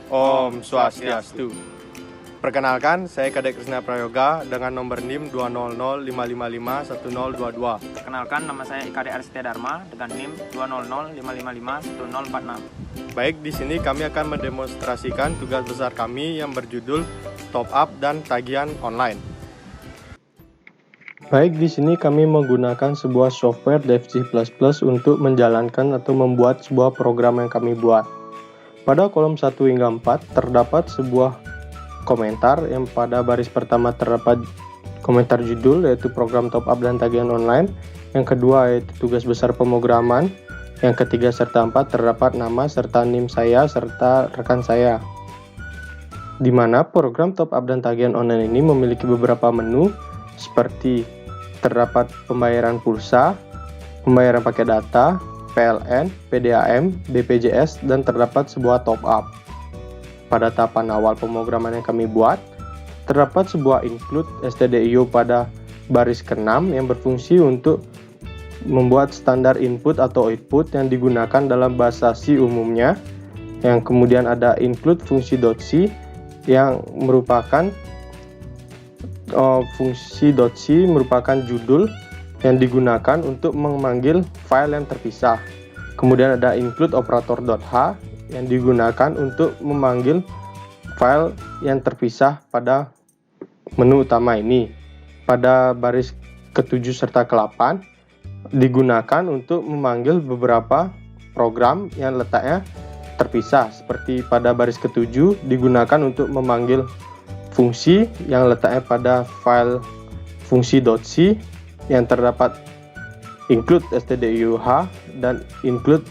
Om Swastiastu. Perkenalkan, saya Kadek Krisna Prayoga dengan nomor NIM 20055510022. Perkenalkan, nama saya IKD Arstia Dharma dengan NIM 20055551046. Baik, di sini kami akan mendemonstrasikan tugas besar kami yang berjudul Top Up dan Tagihan Online. Baik, di sini kami menggunakan sebuah software DevC++ untuk menjalankan atau membuat sebuah program yang kami buat. Pada kolom 1 hingga 4 terdapat sebuah komentar yang pada baris pertama terdapat komentar judul yaitu program top up dan tagihan online, yang kedua yaitu tugas besar pemrograman, yang ketiga serta 4 terdapat nama serta NIM saya serta rekan saya. Di mana program top up dan tagihan online ini memiliki beberapa menu seperti terdapat pembayaran pulsa, pembayaran pakai data, PLN, PDAM, BPJS, dan terdapat sebuah top up. Pada tahapan awal pemrograman yang kami buat, terdapat sebuah include stdio pada baris ke-6 yang berfungsi untuk membuat standar input atau output yang digunakan dalam bahasa C umumnya, yang kemudian ada include fungsi.c yang merupakan fungsi.c merupakan judul yang digunakan untuk memanggil file yang terpisah. Kemudian ada include operator.h yang digunakan untuk memanggil file yang terpisah pada menu utama ini. Pada baris ke-7 serta ke-8 digunakan untuk memanggil beberapa program yang letaknya terpisah. Seperti pada baris ke-7 digunakan untuk memanggil fungsi yang letaknya pada file fungsi.c yang terdapat include stdio.h dan include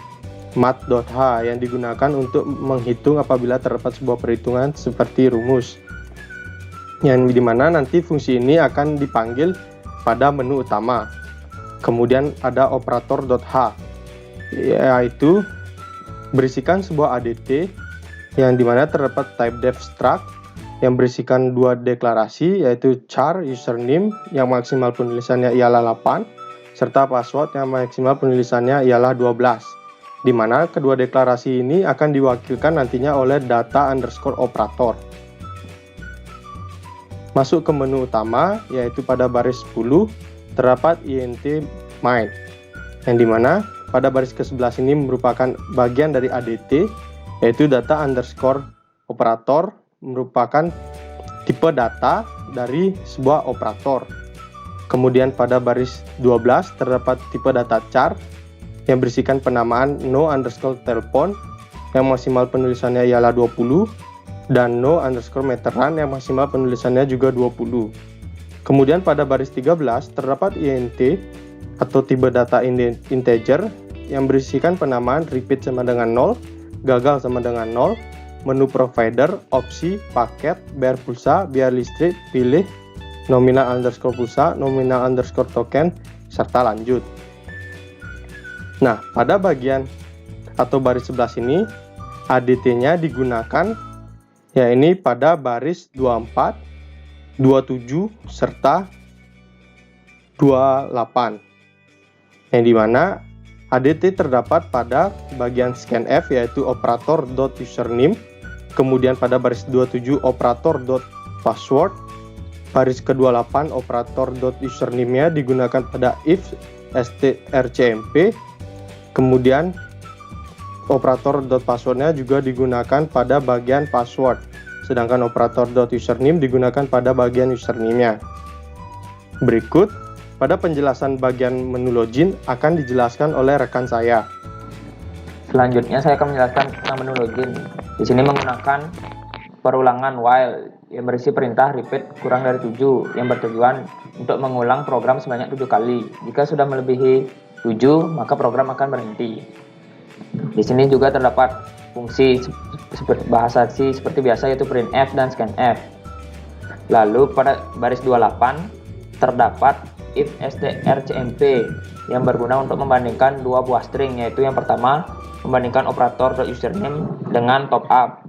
mat.h yang digunakan untuk menghitung apabila terdapat sebuah perhitungan seperti rumus, yang dimana nanti fungsi ini akan dipanggil pada menu utama. Kemudian ada operator.h, yaitu berisikan sebuah ADT yang dimana terdapat type def struct yang berisikan dua deklarasi, yaitu char username yang maksimal penulisannya ialah 8 serta password yang maksimal penulisannya ialah 12, di mana kedua deklarasi ini akan diwakilkan nantinya oleh data underscore operator. Masuk ke menu utama, yaitu pada baris 10 terdapat int main, yang dimana pada baris ke-11 ini merupakan bagian dari ADT, yaitu data underscore operator merupakan tipe data dari sebuah operator. Kemudian pada baris 12 terdapat tipe data char yang berisikan penamaan no underscore telepon yang maksimal penulisannya ialah 20 dan no underscore meteran yang maksimal penulisannya juga 20. Kemudian pada baris 13 terdapat int atau tipe data integer yang berisikan penamaan repeat sama dengan 0, gagal sama dengan 0, menu provider, opsi, paket, bayar pulsa, bayar listrik, pilih, nominal underscore pulsa, nominal underscore token, serta lanjut. Nah, pada bagian atau baris 11 ini ADT-nya digunakan ya ini pada baris 24, 27 serta 28. Yang dimana ADT terdapat pada bagian scanf yaitu operator.username, kemudian pada baris 27 operator.password, baris ke-28 operator.username-nya digunakan pada if strcmp, kemudian operator.password-nya juga digunakan pada bagian password, sedangkan operator.username digunakan pada bagian username-nya. Berikut, pada penjelasan bagian menu login akan dijelaskan oleh rekan saya. Selanjutnya saya akan menjelaskan tentang menu login. Di sini menggunakan perulangan while yang berisi perintah repeat kurang dari 7 yang bertujuan untuk mengulang program sebanyak 7 kali. Jika sudah melebihi 7, maka program akan berhenti. Di sini juga terdapat fungsi bahasa C seperti biasa yaitu printf dan scanf. Lalu pada baris 28 terdapat if strcmp yang berguna untuk membandingkan dua buah string, yaitu yang pertama membandingkan operator.username dengan top up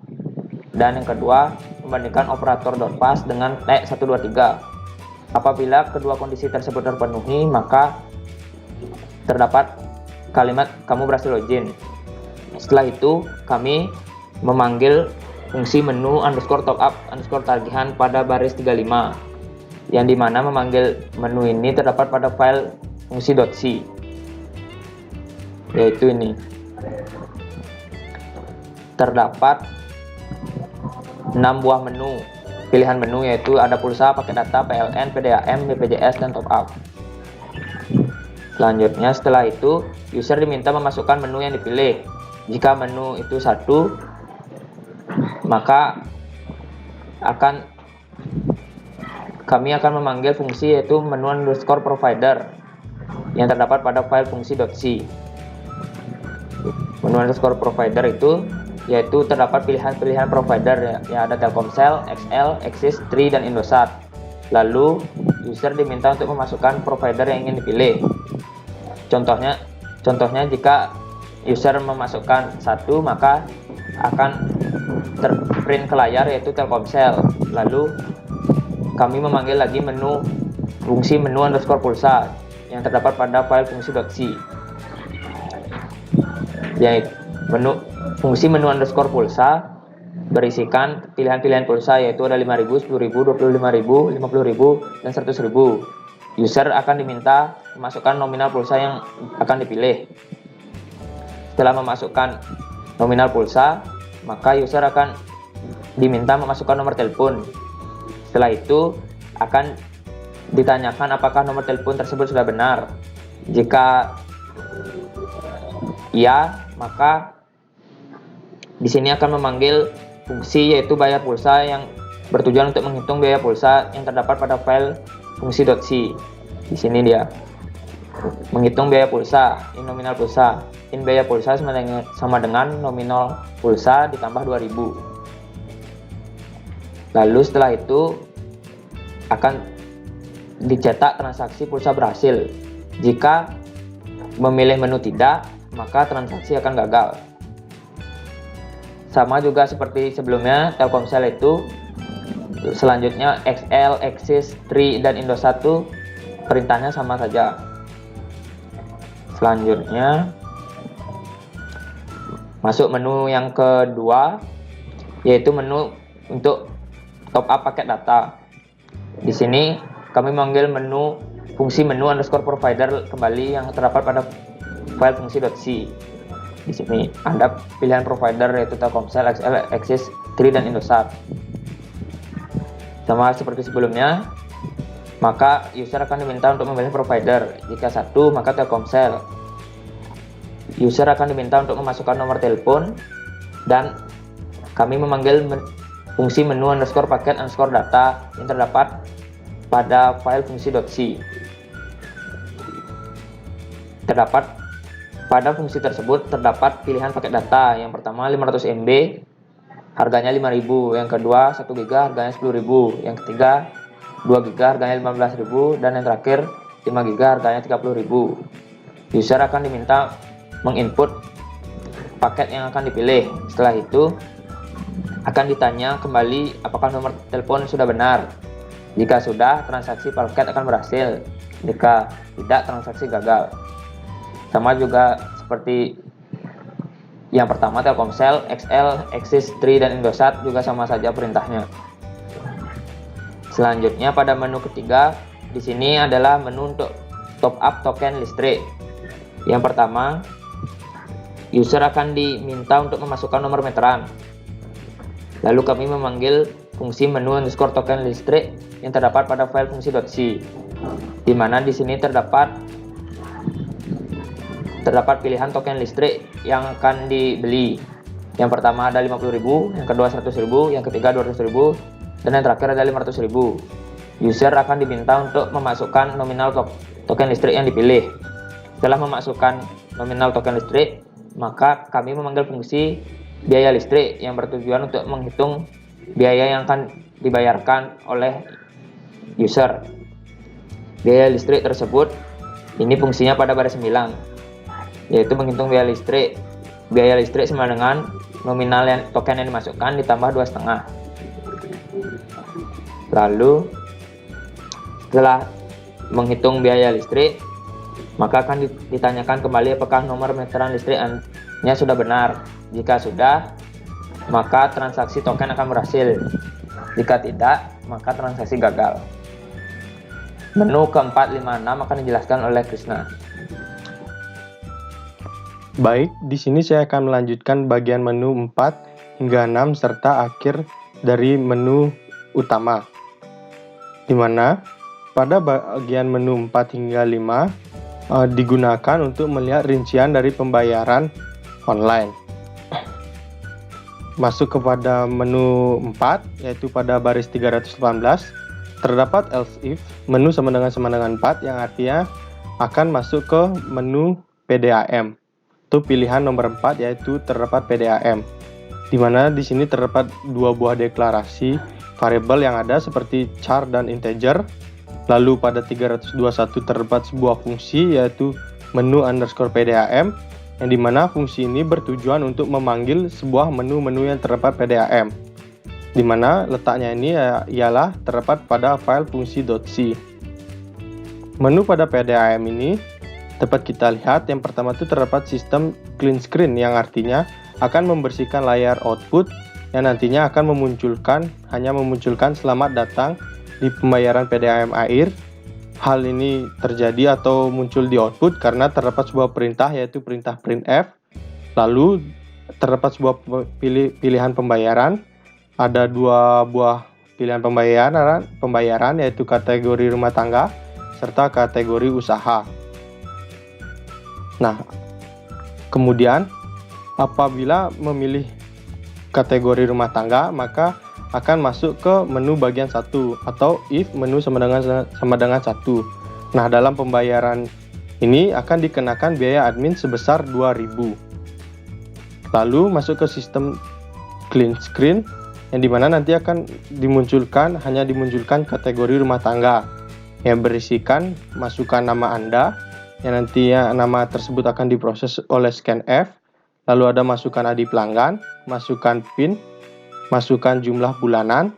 dan yang kedua membandingkan operator.pass dengan t123. Apabila kedua kondisi tersebut terpenuhi, maka terdapat kalimat kamu berhasil login. Setelah itu kami memanggil fungsi menu underscore top up underscore tagihan pada baris 35, yang dimana memanggil menu ini terdapat pada file fungsi.c, yaitu ini. Terdapat 6 buah menu pilihan menu, yaitu ada pulsa, paket data, PLN, PDAM, BPJS, dan top up. Selanjutnya setelah itu user diminta memasukkan menu yang dipilih. Jika menu itu satu, maka kami akan memanggil fungsi yaitu menu underscore provider yang terdapat pada file fungsi.c. Menu underscore provider itu yaitu terdapat pilihan-pilihan provider yang ada Telkomsel, XL, Axis, Tri, dan Indosat. Lalu user diminta untuk memasukkan provider yang ingin dipilih. Contohnya jika user memasukkan satu, maka akan terprint ke layar yaitu Telkomsel. Lalu kami memanggil lagi fungsi menu underscore pulsa yang terdapat pada file fungsi.c, yaitu fungsi menu underscore pulsa berisikan pilihan-pilihan pulsa, yaitu ada 5.000, 10.000, 25.000, 50.000, dan 100.000. User akan diminta memasukkan nominal pulsa yang akan dipilih. Setelah memasukkan nominal pulsa, maka user akan diminta memasukkan nomor telepon. Setelah itu akan ditanyakan apakah nomor telepon tersebut sudah benar. Jika iya, maka di sini akan memanggil fungsi yaitu bayar pulsa yang bertujuan untuk menghitung biaya pulsa yang terdapat pada file fungsi.c. Di sini dia menghitung biaya pulsa, nominal pulsa. Biaya pulsa sama dengan nominal pulsa ditambah 2.000. Lalu setelah itu akan dicetak transaksi pulsa berhasil. Jika memilih menu tidak, maka transaksi akan gagal. Sama juga seperti sebelumnya, Telkomsel itu selanjutnya XL, Axis, Tri, dan Indosat perintahnya sama saja. Selanjutnya masuk menu yang kedua, yaitu menu untuk top up paket data. Di sini kami memanggil fungsi menu underscore provider kembali yang terdapat pada file fungsi.c. Di sini ada pilihan provider yaitu Telkomsel, XL, Axis, Tri, dan Indosat. Sama seperti sebelumnya, maka user akan diminta untuk memilih provider. Jika satu, maka Telkomsel. User akan diminta untuk memasukkan nomor telepon, dan kami memanggil fungsi menu underscore paket underscore data yang terdapat pada file fungsi.c. Pada fungsi tersebut terdapat pilihan paket data. Yang pertama 500 MB, harganya 5.000. Yang kedua 1 GB, harganya 10.000. Yang ketiga 2 GB, harganya 15.000. Dan yang terakhir 5 GB, harganya 30.000. User akan diminta menginput paket yang akan dipilih. Setelah itu akan ditanya kembali apakah nomor telepon sudah benar. Jika sudah, transaksi paket akan berhasil. Jika tidak, transaksi gagal. Sama juga seperti yang pertama, Telkomsel, XL, Axis, Tri, dan Indosat juga sama saja perintahnya. Selanjutnya pada menu ketiga, di sini adalah menu untuk top up token listrik. Yang pertama, user akan diminta untuk memasukkan nomor meteran. Lalu kami memanggil fungsi menu underscore token listrik yang terdapat pada file fungsi.c, di mana di sini terdapat pilihan token listrik yang akan dibeli. Yang pertama ada 50.000, yang kedua 100.000, yang ketiga 200.000, dan yang terakhir ada 500.000. User akan diminta untuk memasukkan nominal token listrik yang dipilih. Setelah memasukkan nominal token listrik, maka kami memanggil fungsi biaya listrik yang bertujuan untuk menghitung biaya yang akan dibayarkan oleh user. Biaya listrik tersebut ini fungsinya pada baris 9, yaitu menghitung biaya listrik. Biaya listrik sama dengan nominal token yang dimasukkan ditambah 2,5. Lalu setelah menghitung biaya listrik, maka akan ditanyakan kembali apakah nomor meteran listriknya sudah benar. Jika sudah, maka transaksi token akan berhasil. Jika tidak, maka transaksi gagal. Menu keempat, 5, 6 akan dijelaskan oleh Krishna. Baik, di sini saya akan melanjutkan bagian menu 4 hingga 6 serta akhir dari menu utama. Di mana pada bagian menu 4 hingga 5 digunakan untuk melihat rincian dari pembayaran online. Masuk kepada menu 4, yaitu pada baris 318, terdapat else if, menu sama dengan 4, yang artinya akan masuk ke menu PDAM. Itu pilihan nomor 4, yaitu terdapat PDAM. Di mana di sini terdapat dua buah deklarasi variabel yang ada seperti char dan integer. Lalu pada 321 terdapat sebuah fungsi, yaitu menu underscore PDAM, yang dimana fungsi ini bertujuan untuk memanggil sebuah menu-menu yang terdapat PDAM, dimana letaknya ini ialah terdapat pada file fungsi.c. Menu pada PDAM ini dapat kita lihat yang pertama itu terdapat sistem clean screen, yang artinya akan membersihkan layar output yang nantinya akan hanya memunculkan selamat datang di pembayaran PDAM air. Hal ini terjadi atau muncul di output karena terdapat sebuah perintah, yaitu perintah printf. Lalu terdapat sebuah pilihan pembayaran. Ada dua buah pilihan pembayaran, yaitu kategori rumah tangga serta kategori usaha. Nah, kemudian apabila memilih kategori rumah tangga, maka akan masuk ke menu bagian 1 atau if menu sama dengan 1. Nah, dalam pembayaran ini akan dikenakan biaya admin sebesar 2.000. Lalu masuk ke sistem clean screen, yang dimana nanti akan hanya dimunculkan kategori rumah tangga yang berisikan masukan nama Anda, yang nantinya nama tersebut akan diproses oleh scanf. Lalu ada masukan ID pelanggan, masukan PIN, masukan jumlah bulanan.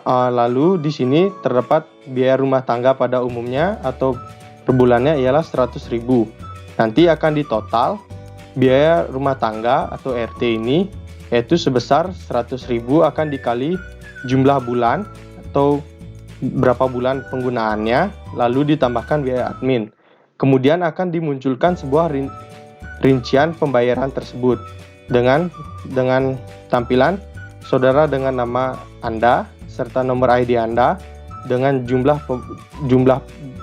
Lalu di sini terdapat biaya rumah tangga pada umumnya atau per bulannya ialah 100.000. Nanti akan ditotal biaya rumah tangga atau RT ini, yaitu sebesar 100.000 akan dikali jumlah bulan atau berapa bulan penggunaannya, lalu ditambahkan biaya admin. Kemudian akan dimunculkan sebuah rincian pembayaran tersebut dengan tampilan saudara dengan nama Anda serta nomor ID Anda dengan jumlah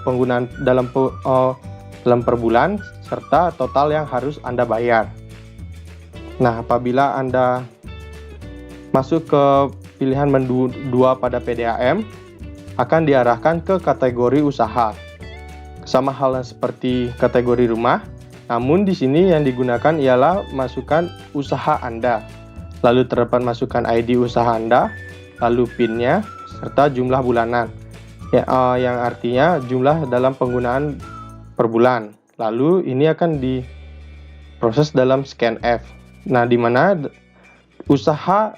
penggunaan dalam per bulan serta total yang harus Anda bayar. Nah, apabila Anda masuk ke pilihan menu 2 pada PDAM, akan diarahkan ke kategori usaha. Sama halnya seperti kategori rumah, namun di sini yang digunakan ialah masukkan usaha Anda. Lalu terdapat masukkan ID usaha Anda, lalu PIN-nya, serta jumlah bulanan, yang artinya jumlah dalam penggunaan per bulan. Lalu ini akan diproses dalam scanf. Nah, di mana usaha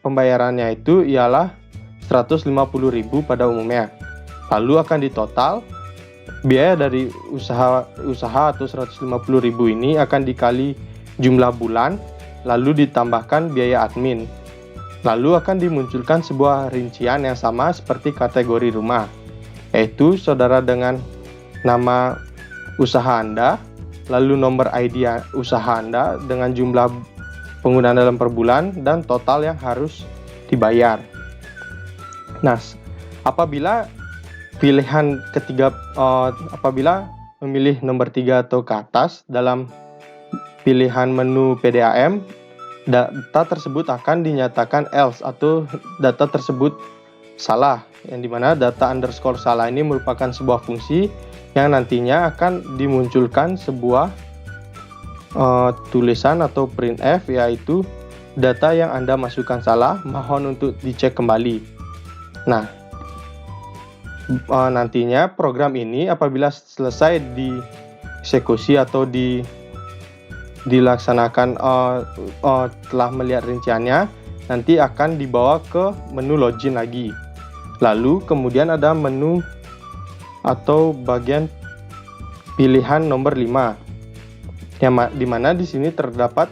pembayarannya itu ialah 150.000 pada umumnya. Lalu akan ditotal biaya dari usaha atau 150.000 ini akan dikali jumlah bulan, lalu ditambahkan biaya admin. Lalu akan dimunculkan sebuah rincian yang sama seperti kategori rumah, yaitu saudara dengan nama usaha Anda, lalu nomor ID usaha Anda dengan jumlah penggunaan dalam per bulan dan total yang harus dibayar. Nah, apabila pilihan ketiga, apabila memilih nomor 3 atau ke atas dalam pilihan menu PDAM, data tersebut akan dinyatakan else atau data tersebut salah, yang dimana data underscore salah ini merupakan sebuah fungsi yang nantinya akan dimunculkan sebuah tulisan atau printf, yaitu data yang Anda masukkan salah, mohon untuk dicek kembali. Nah, nantinya program ini apabila selesai dieksekusi atau dilaksanakan telah melihat rinciannya, nanti akan dibawa ke menu login lagi. Lalu kemudian ada menu atau bagian pilihan nomor 5, yang dimana di sini terdapat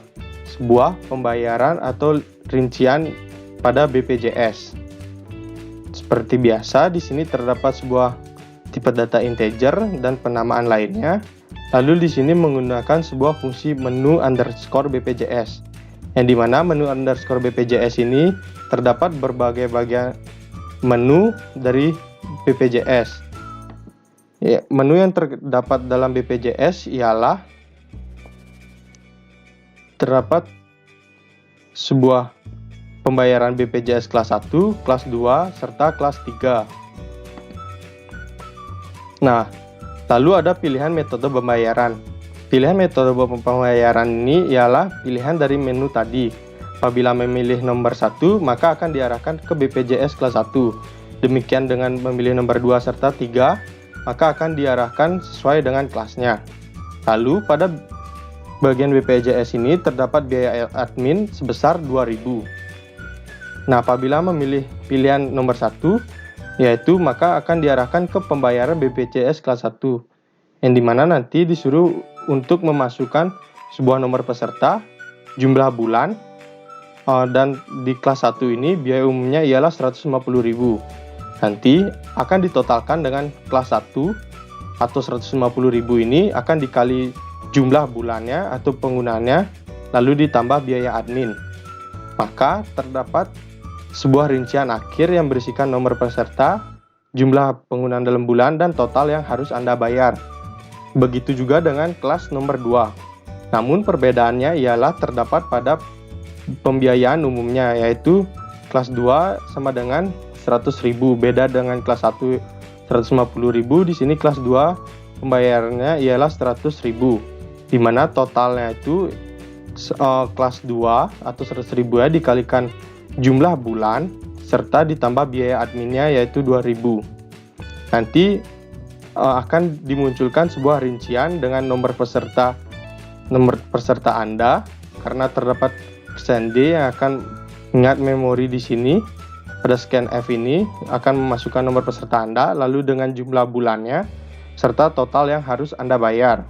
sebuah pembayaran atau rincian pada BPJS. Seperti biasa, di sini terdapat sebuah tipe data integer dan penamaan lainnya. Lalu di sini menggunakan sebuah fungsi menu underscore BPJS, yang dimana menu underscore BPJS ini terdapat berbagai bagian menu dari BPJS. Ya, menu yang terdapat dalam BPJS ialah terdapat sebuah pembayaran BPJS kelas 1, kelas 2, serta kelas 3. Nah, lalu ada pilihan metode pembayaran. Pilihan metode pembayaran ini ialah pilihan dari menu tadi. Apabila memilih nomor 1, maka akan diarahkan ke BPJS kelas 1. Demikian dengan memilih nomor 2 serta 3, maka akan diarahkan sesuai dengan kelasnya. Lalu pada bagian BPJS ini terdapat biaya admin sebesar 2.000. Nah, apabila memilih pilihan nomor 1, yaitu maka akan diarahkan ke pembayaran BPJS kelas 1, yang dimana nanti disuruh untuk memasukkan sebuah nomor peserta, jumlah bulan, dan di kelas 1 ini biaya umumnya ialah 150.000. Nanti akan ditotalkan dengan kelas 1 atau 150.000 ini akan dikali jumlah bulannya atau penggunaannya, lalu ditambah biaya admin. Maka terdapat sebuah rincian akhir yang berisikan nomor peserta, jumlah penggunaan dalam bulan, dan total yang harus Anda bayar. Begitu juga dengan kelas nomor 2. Namun perbedaannya ialah terdapat pada pembiayaan umumnya, yaitu kelas 2 sama dengan 100.000, beda dengan kelas 1 150.000. Di sini kelas 2 pembayarannya ialah 100.000, di mana totalnya itu kelas 2 atau 100.000 ya dikalikan jumlah bulan serta ditambah biaya adminnya yaitu 2.000. Nanti akan dimunculkan sebuah rincian dengan nomor peserta Anda, karena terdapat scan D yang akan ingat memori di sini. Pada scan F ini akan memasukkan nomor peserta Anda lalu dengan jumlah bulannya serta total yang harus Anda bayar.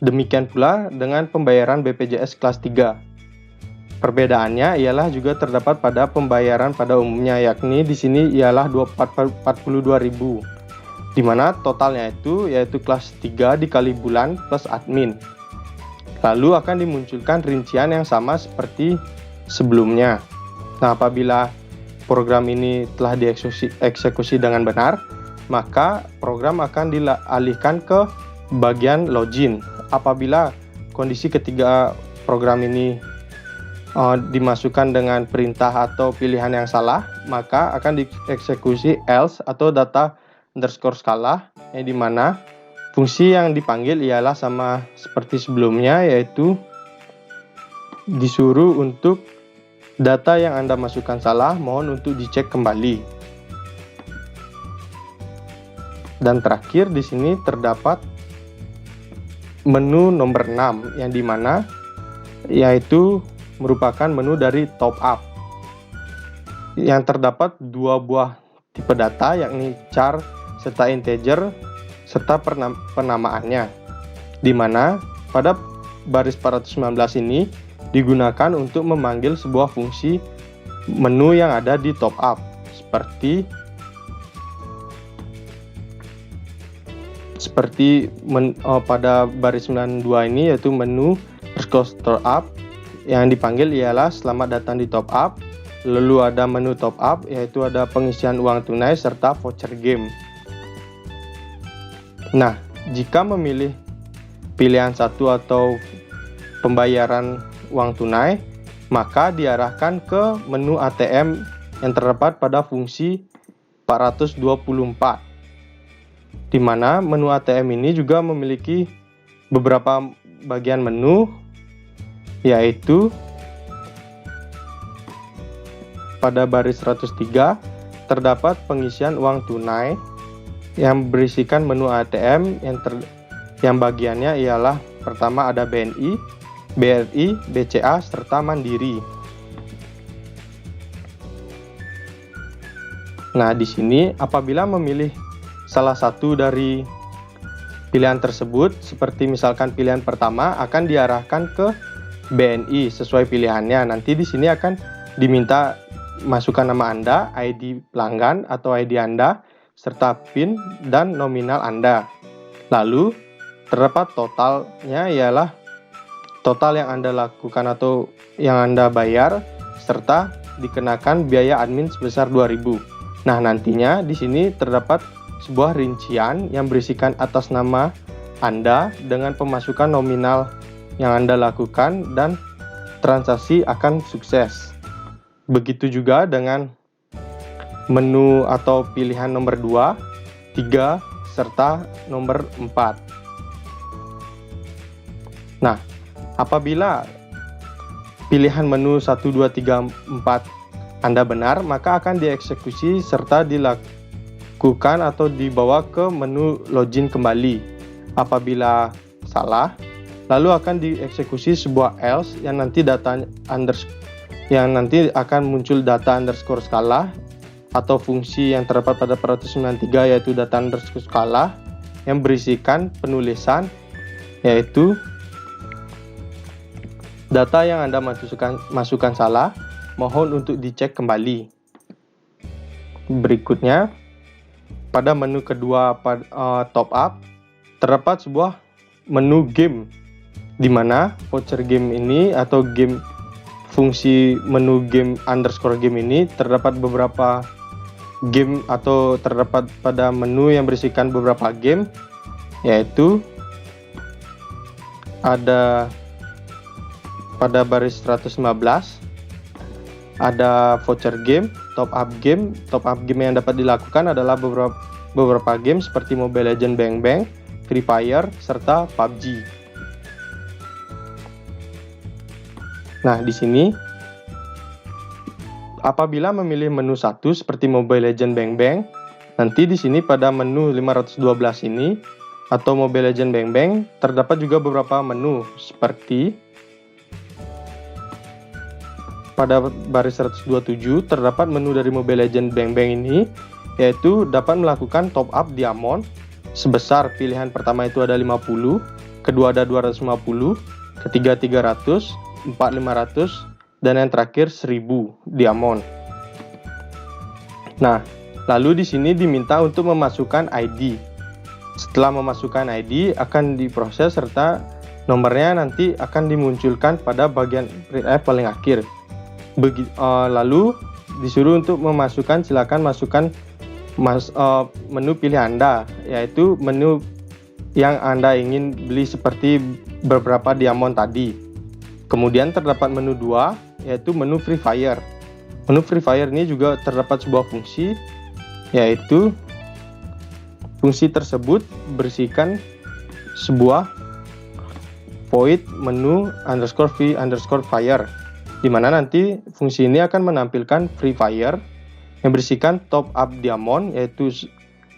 Demikian pula dengan pembayaran BPJS kelas 3. Perbedaannya ialah juga terdapat pada pembayaran pada umumnya, yakni di sini ialah 42.000, di mana totalnya itu yaitu kelas 3 dikali bulan plus admin. Lalu akan dimunculkan rincian yang sama seperti sebelumnya. Nah, apabila program ini telah dieksekusi dengan benar, maka program akan dialihkan ke bagian login. Apabila kondisi ketiga program ini dimasukkan dengan perintah atau pilihan yang salah, maka akan dieksekusi else atau data underscore skala, yang dimana fungsi yang dipanggil ialah sama seperti sebelumnya, yaitu disuruh untuk data yang Anda masukkan salah, mohon untuk dicek kembali. Dan terakhir di sini terdapat menu nomor 6, yang dimana yaitu merupakan menu dari top up, yang terdapat dua buah tipe data, yakni char serta integer serta penamaannya, di mana pada baris 419 ini digunakan untuk memanggil sebuah fungsi menu yang ada di top up, seperti pada baris 92 ini yaitu menu underscore up, yang dipanggil ialah selamat datang di top up. Lalu ada menu top up, yaitu ada pengisian uang tunai serta voucher game. Nah, jika memilih pilihan satu atau pembayaran uang tunai, maka diarahkan ke menu ATM yang terdapat pada fungsi 424, di mana menu ATM ini juga memiliki beberapa bagian menu, yaitu pada baris 103 terdapat pengisian uang tunai yang berisikan menu ATM yang bagiannya ialah pertama ada BNI, BRI, BCA, serta Mandiri. Nah, di sini apabila memilih salah satu dari pilihan tersebut, seperti misalkan pilihan pertama, akan diarahkan ke BNI sesuai pilihannya. Nanti di sini akan diminta masukkan nama Anda, ID pelanggan atau ID Anda, serta PIN dan nominal Anda. Lalu terdapat totalnya, ialah total yang Anda lakukan atau yang Anda bayar, serta dikenakan biaya admin sebesar 2.000. Nah, nantinya di sini terdapat sebuah rincian yang berisikan atas nama Anda dengan pemasukan nominal yang Anda lakukan dan transaksi akan sukses. Begitu juga dengan menu atau pilihan nomor 2, 3, serta nomor 4. Nah, apabila pilihan menu 1, 2, 3, 4 Anda benar, maka akan dieksekusi serta dilakukan atau dibawa ke menu login kembali. Apabila salah, lalu akan dieksekusi sebuah else yang nanti akan muncul data underscore skala atau fungsi yang terdapat pada 493, yaitu data underscore skala yang berisikan penulisan, yaitu data yang Anda masukkan salah, mohon untuk dicek kembali. Berikutnya, pada menu kedua top up, terdapat sebuah menu game, di mana voucher game ini atau game fungsi menu game underscore game ini terdapat beberapa game atau terdapat pada menu yang berisikan beberapa game, yaitu ada pada baris 115 ada voucher game, top up game. Top up game yang dapat dilakukan adalah beberapa game seperti Mobile Legends Bang Bang, Free Fire, serta PUBG. Nah, di sini apabila memilih menu 1 seperti Mobile Legends Bang Bang, nanti di sini pada menu 512 ini atau Mobile Legends Bang Bang terdapat juga beberapa menu seperti pada baris 127 terdapat menu dari Mobile Legends Bang Bang ini, yaitu dapat melakukan top up diamond sebesar pilihan pertama itu ada 50, kedua ada 250, ketiga 300, 4 500, dan yang terakhir 1000 diamond. Nah, lalu di sini diminta untuk memasukkan ID. Setelah memasukkan ID akan diproses serta nomornya nanti akan dimunculkan pada bagian printf paling akhir. Lalu disuruh untuk silakan masukkan menu pilihan Anda, yaitu menu yang Anda ingin beli seperti beberapa diamond tadi. Kemudian terdapat menu 2, yaitu menu Free Fire. Menu Free Fire ini juga terdapat sebuah fungsi, yaitu fungsi tersebut berisikan sebuah void menu underscore free underscore fire, di mana nanti fungsi ini akan menampilkan Free Fire yang berisikan top up diamond, yaitu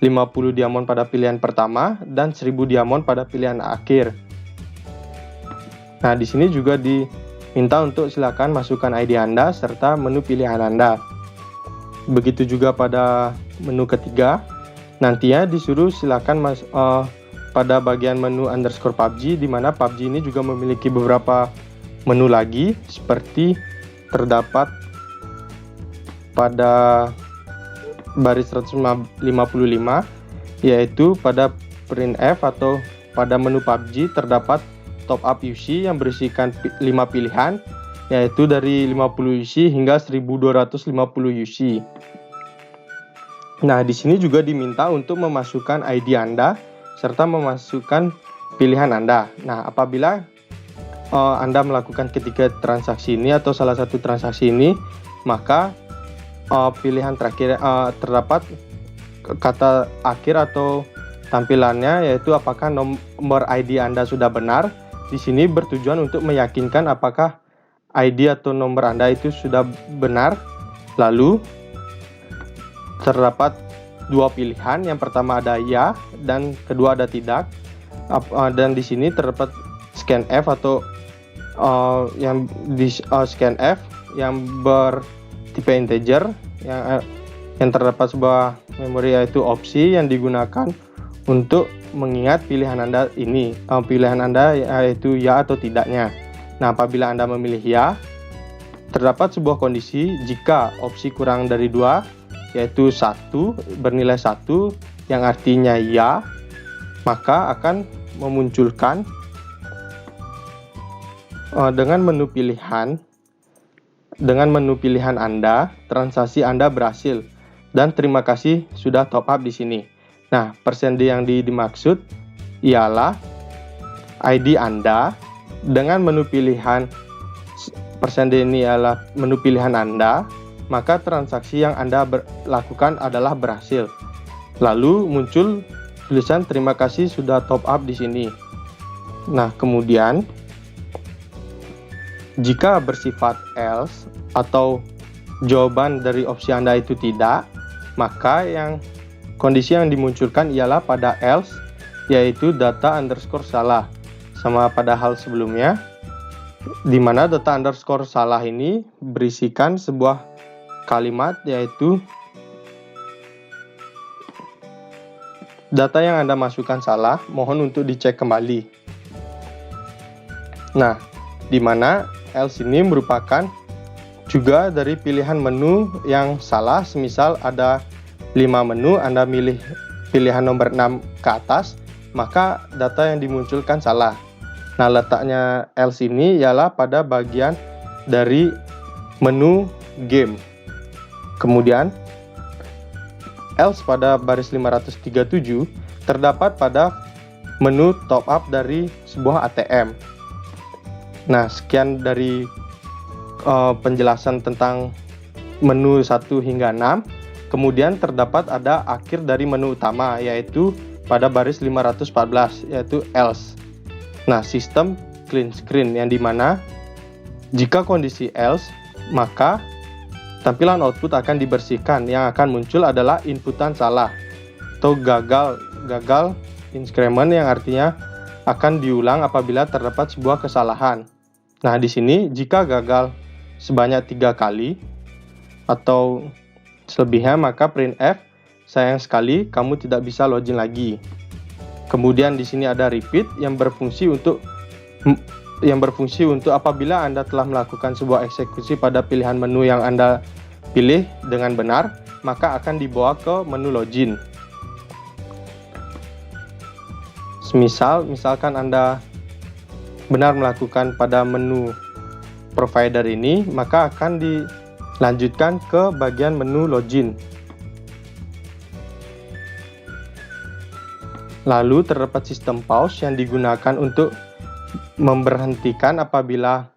50 diamond pada pilihan pertama dan 1000 diamond pada pilihan akhir. Nah, di sini juga diminta untuk silakan masukkan ID Anda serta menu pilihan Anda. Begitu juga pada menu ketiga, nantinya disuruh silakan pada bagian menu underscore PUBG, di mana PUBG ini juga memiliki beberapa menu lagi, seperti terdapat pada baris 155, yaitu pada printf atau pada menu PUBG terdapat top up UC yang berisikan 5 pilihan, yaitu dari 50 UC hingga 1250 UC. Nah, di sini juga diminta untuk memasukkan ID Anda serta memasukkan pilihan Anda. Nah, apabila Anda melakukan ketiga transaksi ini atau salah satu transaksi ini, maka pilihan terakhir terdapat kata akhir atau tampilannya, yaitu apakah nomor ID Anda sudah benar. Di sini bertujuan untuk meyakinkan apakah ID atau nomor Anda itu sudah benar. Lalu terdapat dua pilihan, yang pertama ada ya dan kedua ada tidak. Dan di sini terdapat scanf atau yang di scanf yang bertipe integer, yang terdapat sebuah memori, yaitu opsi yang digunakan untuk mengingat pilihan Anda ini, pilihan Anda yaitu ya atau tidaknya. Nah, apabila Anda memilih ya, terdapat sebuah kondisi jika opsi kurang dari 2, yaitu 1, bernilai 1, yang artinya ya, maka akan memunculkan dengan menu pilihan Anda, transaksi Anda berhasil, dan terima kasih sudah top up di sini. Nah, persende yang dimaksud ialah ID Anda. Dengan menu pilihan persende ini adalah menu pilihan Anda, maka transaksi yang Anda lakukan adalah berhasil. Lalu muncul tulisan terima kasih sudah top up di sini. Nah, kemudian jika bersifat else atau jawaban dari opsi Anda itu tidak, maka kondisi yang dimunculkan ialah pada else, yaitu data underscore salah. Sama pada hal sebelumnya, di mana data underscore salah ini berisikan sebuah kalimat, yaitu data yang Anda masukkan salah, mohon untuk dicek kembali. Nah, di mana else ini merupakan juga dari pilihan menu yang salah. Semisal ada 5 menu, Anda milih pilihan nomor 6 ke atas, maka data yang dimunculkan salah. Nah, letaknya else ini ialah pada bagian dari menu game. Kemudian, else pada baris 537 terdapat pada menu top up dari sebuah ATM. Nah, sekian dari penjelasan tentang menu 1 hingga 6. Kemudian terdapat ada akhir dari menu utama, yaitu pada baris 514, yaitu else. Nah, sistem clean screen yang dimana jika kondisi else, maka tampilan output akan dibersihkan. Yang akan muncul adalah inputan salah atau gagal increment, yang artinya akan diulang apabila terdapat sebuah kesalahan. Nah, di sini jika gagal sebanyak 3 kali atau selebihnya, maka printf, sayang sekali kamu tidak bisa login lagi. Kemudian di sini ada repeat yang berfungsi untuk apabila Anda telah melakukan sebuah eksekusi pada pilihan menu yang Anda pilih dengan benar, maka akan dibawa ke menu login. Misalkan Anda benar melakukan pada menu provider ini, maka akan dilanjutkan ke bagian menu login. Lalu terdapat sistem pause yang digunakan untuk memberhentikan apabila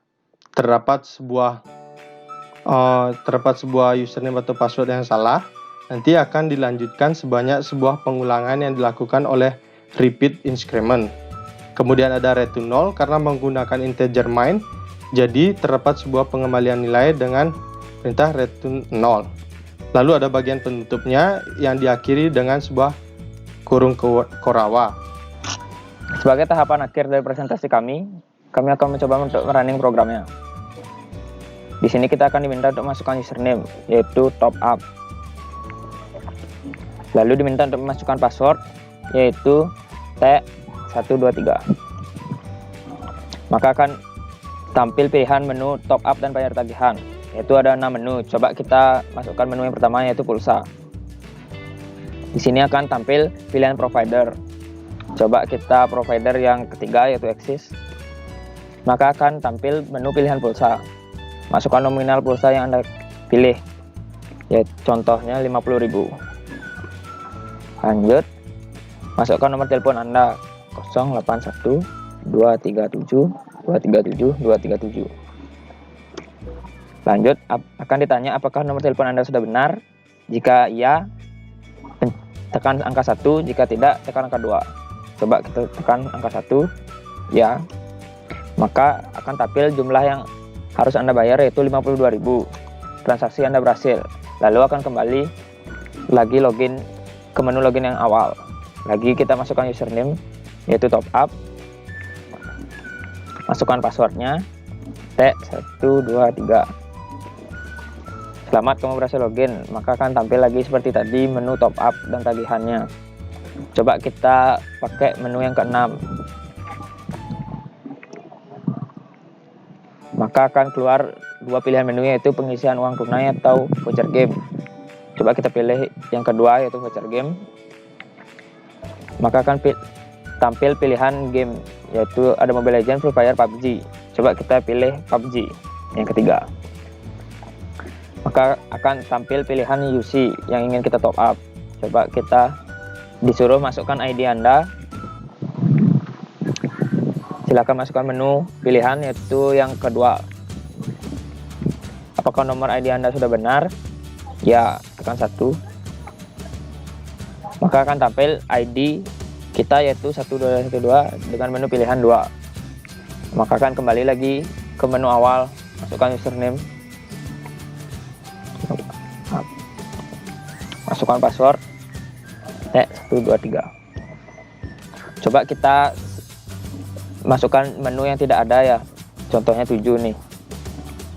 terdapat sebuah username atau password yang salah. Nanti akan dilanjutkan sebanyak sebuah pengulangan yang dilakukan oleh repeat increment. Kemudian ada return 0 karena menggunakan integer main, jadi terdapat sebuah pengembalian nilai dengan perintah return 0. Lalu ada bagian penutupnya yang diakhiri dengan sebuah kurung korawa. Sebagai tahapan akhir dari presentasi kami akan mencoba untuk running programnya. Di sini kita akan diminta untuk masukkan username, yaitu top up. Lalu diminta untuk memasukkan password, yaitu T123. Maka akan tampil pilihan menu top up dan bayar tagihan, yaitu ada 6 menu. Coba kita masukkan menu yang pertama, yaitu pulsa. Di sini akan tampil pilihan provider. Coba kita provider yang ketiga, yaitu Axis. Maka akan tampil menu pilihan pulsa. Masukkan nominal pulsa yang Anda pilih, yaitu contohnya 50.000. Lanjut, masukkan nomor telepon Anda 081 237 237 237. Lanjut, akan ditanya apakah nomor telepon Anda sudah benar. Jika iya, tekan angka 1, jika tidak, tekan angka 2. Coba kita tekan angka 1, ya. Maka akan tampil jumlah yang harus Anda bayar, yaitu 52.000. Transaksi Anda berhasil. Lalu akan kembali lagi login ke menu login yang awal. Lagi kita masukkan username, yaitu top up. Masukkan passwordnya T123. Selamat, kamu berhasil login. Maka akan tampil lagi seperti tadi menu top up dan tagihannya. Coba kita pakai menu yang ke-6. maka akan keluar dua pilihan menu, yaitu pengisian uang tunai atau voucher game. Coba kita pilih yang kedua, yaitu voucher game. Maka akan tampil pilihan game, yaitu ada Mobile Legends, Free Fire, PUBG. Coba kita pilih PUBG yang ketiga. Maka akan tampil pilihan UC yang ingin kita top up. Coba kita disuruh masukkan ID Anda. Silakan masukkan menu pilihan, yaitu yang kedua. Apakah nomor ID Anda sudah benar? Ya, tekan 1. Maka akan tampil ID kita, yaitu 1212 dengan menu pilihan 2. Maka akan kembali lagi ke menu awal, masukkan username, masukkan password 123. Coba kita masukkan menu yang tidak ada ya, contohnya 7 nih.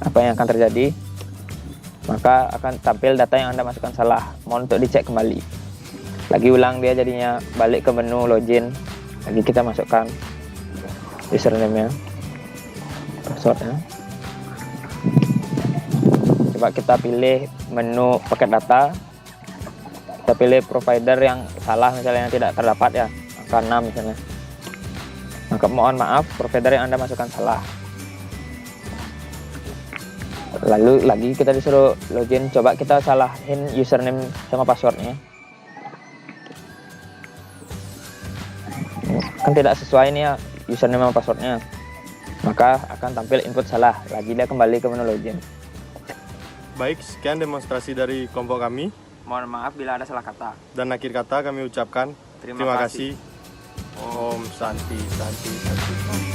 Apa yang akan terjadi? Maka akan tampil data yang Anda masukkan salah, mohon untuk dicek kembali. Lagi ulang dia jadinya, balik ke menu login, lagi kita masukkan username-nya, password-nya. Coba kita pilih menu paket data, kita pilih provider yang salah, misalnya yang tidak terdapat ya, angka 6 misalnya. Maka mohon maaf, provider yang Anda masukkan salah. Lalu lagi kita disuruh login, coba kita salahin username sama passwordnya. Kan tidak sesuai nih ya username sama passwordnya. Maka akan tampil input salah, lagi dia kembali ke menu login. Baik, sekian demonstrasi dari kelompok kami. Mohon maaf bila ada salah kata. Dan akhir kata kami ucapkan terima kasih. Om Santi Santi Santi.